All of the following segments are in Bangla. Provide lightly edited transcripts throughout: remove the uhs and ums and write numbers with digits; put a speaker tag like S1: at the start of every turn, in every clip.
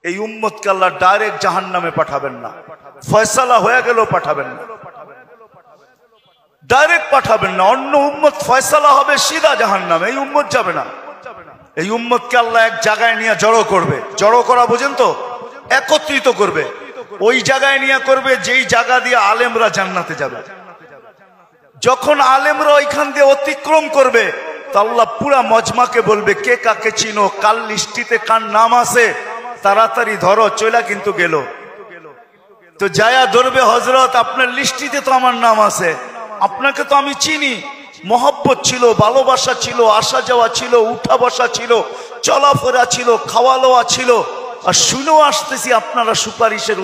S1: এই উম্মতকে আল্লাহ ডাইরেক্ট জাহান্নামে পাঠাবেন না, ফয়সালা হয়ে গেল পাঠাবেন না, ডাইরেক্ট পাঠাবেন না। অন্য উম্মত ফয়সালা হবে সিধা জাহান্নামে, এই উম্মত যাবে না। এই উম্মতকে আল্লাহ এক জায়গায় নিয়ে জড়ো করবে। জড়ো করা বোঝেন তো? একত্রিত করবে, ওই জায়গায় নিয়ে করবে যেই জায়গা দিয়ে আলেমরা জান্নাতে যাবে। যখন আলেমরা ওইখান দিয়ে অতিক্রম করবে তো আল্লাহ পুরা মজমাকে বলবে, কে কাকে চিনো, কাল লিস্টিতে কার নাম আছে তাড়াতাড়ি ধরো, চলা কিন্তু গেল। তো যায়া ধরবে, হযরত আপনার লিস্টিতে তো আমার নাম আছে, আপনাকে তো আমি চিনি, মহব্বত ছিল, ভালোবাসা ছিল, আসা যাওয়া ছিল, উঠা বসা ছিল, চলাফেরা ছিল, খাওয়া লওয়া ছিল, আর শুনেও আসতেছি আপনারা সুপারিশের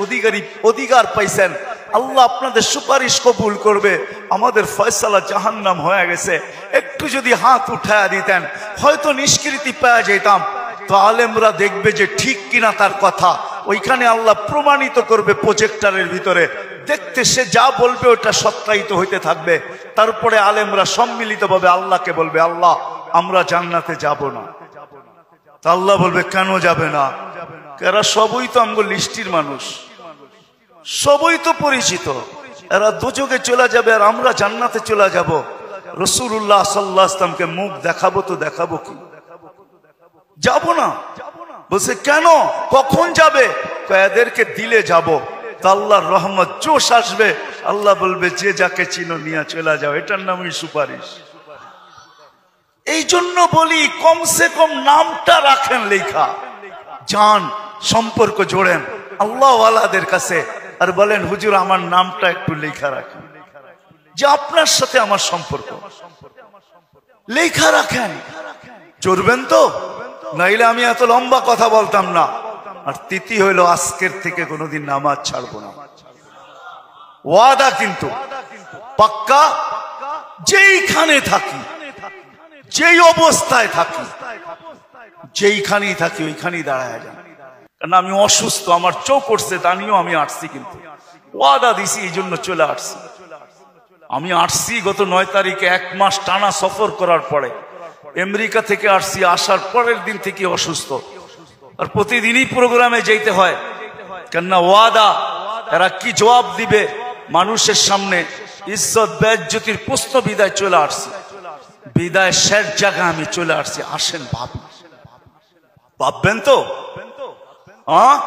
S1: অধিকার পাইছেন, আল্লাহ আপনাদের সুপারিশ কবুল করবে, আমাদের ফয়সালা জাহান্নাম হয়ে গেছে, একটু যদি হাত উঠায়া দিতেন হয়তো নিষ্কৃতি পাওয়া যেতাম। তো আলেমরা দেখবে যে ঠিক কিনা তার কথা, ওইখানে আল্লাহ প্রমাণিত করবে প্রজেক্টরের ভিতরে, দেখতে সে যা বলবে ওটা সত্যায়িত হইতে থাকবে। তারপরে আলেমরা সম্মিলিতভাবে আল্লাহকে বলবে, আল্লাহ আমরা জান্নাতে যাব না। তা আল্লাহ বলবে, কেন যাবে না? এরা সবই তো আমগো লিস্টির মানুষ, সবই তো পরিচিত, এরা দোজখে চলে যাবে আর আমরা জান্নাতে চলে যাব। রাসূলুল্লাহ সাল্লাল্লাহু আলাইহি ওয়াসাল্লামকে মুখ দেখাবো তো দেখাবো কি? যাব না। বলছে কেন, কখন যাবে? এদেরকে দিলে যাব। তা আল্লাহর রহমত জোশ আসবে, আল্লাহ বলবে যে যাকে চিনো নিয়ে চলে যাও, এটার নামই সুপারিশ। এই জন্য বলি কমসে কম নামটা রাখেন লেখা, জান সম্পর্ক জোড়েন আল্লাহওয়ালাদের কাছে, আর বলেন হুজুর আমার নামটা একটু লেখা রাখেন, যে আপনার সাথে আমার সম্পর্ক লেখা রাখেন। চড়বেন তো? নাইলে আমি এত লম্বা কথা বলতাম না। আর তিথি হইল আজকের থেকে কোনোদিন নামাজ ছাড়বো না, ওয়াদা কিন্তু পাক্কা। যেইখানে থাকি, যেই অবস্থায় থাকি, যেইখানেই থাকি ওইখানেই দাঁড়ায় যান। কারণ আমি অসুস্থ, আমার চোখ উঠছে, তা নিয়েও আমি আসছি, কিন্তু ওয়াদা দিছি এই জন্য চলে আসছি। আমি আসছি গত 9 তারিখে, 1 মাস টানা সফর করার পরে আমেরিকা থেকে আসছি, আসার পরের দিন থেকে অসুস্থ, আর প্রতিদিনই প্রোগ্রামে যেতে হয়। কেননা ওয়াদা, এরা কি জবাব দিবে মানুষের সামনে, ইজ্জত বেজ্জতির প্রশ্ন বিদায় চলে আসছি, বিদায় শেষ জায়গা আমি চলে আসছি। আসেন ভাবি, ভাববেন তো? হ্যাঁ,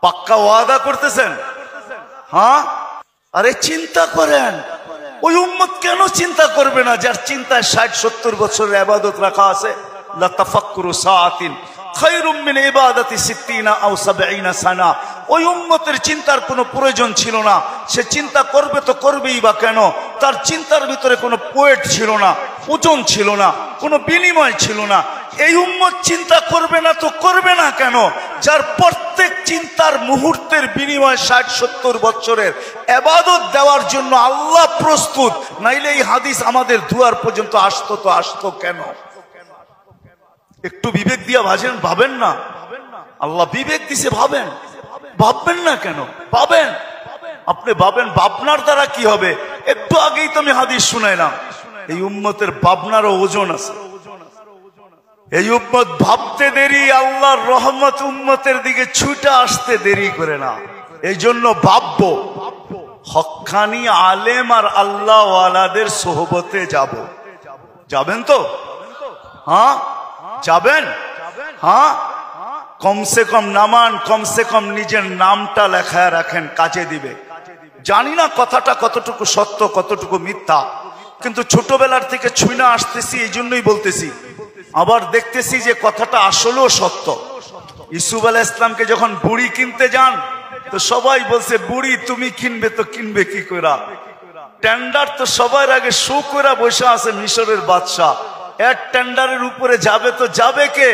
S1: পাক্কা ওয়াদা করতেছেন? হ্যাঁ, আরে চিন্তা করেন, ওই উম্মত কেন চিন্তা করবে না যার চিন্তায় 60-70 বছরের ইবাদত রাখা আছে? লা তাফাক্কুরু সাআতিন খায়রুম মিন ইবাদাতি 60 আও 70 সানা। ওই উম্মতের চিন্তার কোনো প্রয়োজন ছিল না, সে চিন্তা করবে তো করবেই বা কেন? তার চিন্তার ভিতরে কোনো ওয়েট ছিল না, ওজন ছিল না, কোনো বিনিময় ছিল না। এই উম্মত চিন্তা করবে না তো করবে না কেন? যার প্রত্যেক চিন্তার মুহূর্তের বিনিময় 60-70 বছরের ইবাদত দেওয়ার জন্য আল্লাহ প্রস্তুত, নাইলে এই হাদিস আমাদের দুয়ার পর্যন্ত আসতো কেন? একটু বিবেক দিয়া ভাবেন না? আল্লাহ বিবেক দিছে, ভাববেন না কেন? ভাবেন, আপনি ভাবেন, ভাবনার দ্বারা কি হবে? একটু আগেই তো আমি হাদিস শুনাইলাম, এই উম্মতের ভাবনারও ওজন আছে। এই উম্মত ভাবতে দেরি, আল্লাহর রহমত উম্মতের দিকে ছুটে আসতে দেরি করে না। এই জন্য ভাববো, হক্কানি আলেম আর আল্লাহ ওয়ালাদের সোহবতে যাবেন তো? হ্যাঁ যাবেন? হ্যাঁ, কমসে কম নামান, কমসে কম নিজের নামটা লেখায় রাখেন, কাজে দিবে। জানি না কথাটা কতটুকু সত্য কতটুকু মিথ্যা, কিন্তু ছোটবেলার থেকে ছুঁয়ে আসতেছি, এই জন্যই বলতেছি। আবার দেখতেছি যে কথাটা আসলেও সত্য। ইউসুফ আলাইহিস সালামকে যখন বুড়ি কিনতে যান, তো সবাই বলছে বুড়ি তুমি কিনবে তো কিনবে কি করে? টেন্ডার তো সবার আগে শো করে বসে আছে মিশরের বাদশাহ, এর টেন্ডারের উপরে যাবে তো যাবে কে?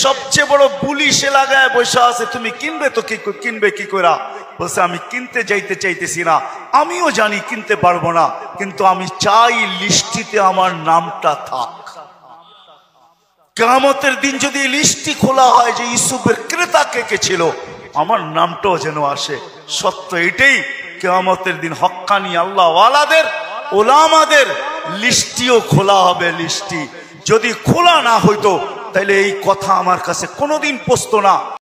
S1: সবচেয়ে বড় বুলি সে লাগায় বসে আছে, তুমি কিনবে তো কিনবে কি করে? বলছে আমি কিনতে চাইতেছি না, আমিও জানি কিনতে পারবো না, কিন্তু আমি চাই লিস্টিতে আমার নামটা থাক। কিয়ামতের দিন যদি লিস্টি খোলা হয় যে ইউসুফের ক্রেতা কে ছিল, আমার নামটাও যেন আসে। সত্য এটাই, কিয়ামতের দিন হক্কানি আল্লাহ ওয়ালাদের ওলামাদের লিস্টিও খোলা হবে। লিস্টি যদি খোলা না হইতো তাহলে এই কথা আমার কাছে কোনোদিন পৌঁছতো না।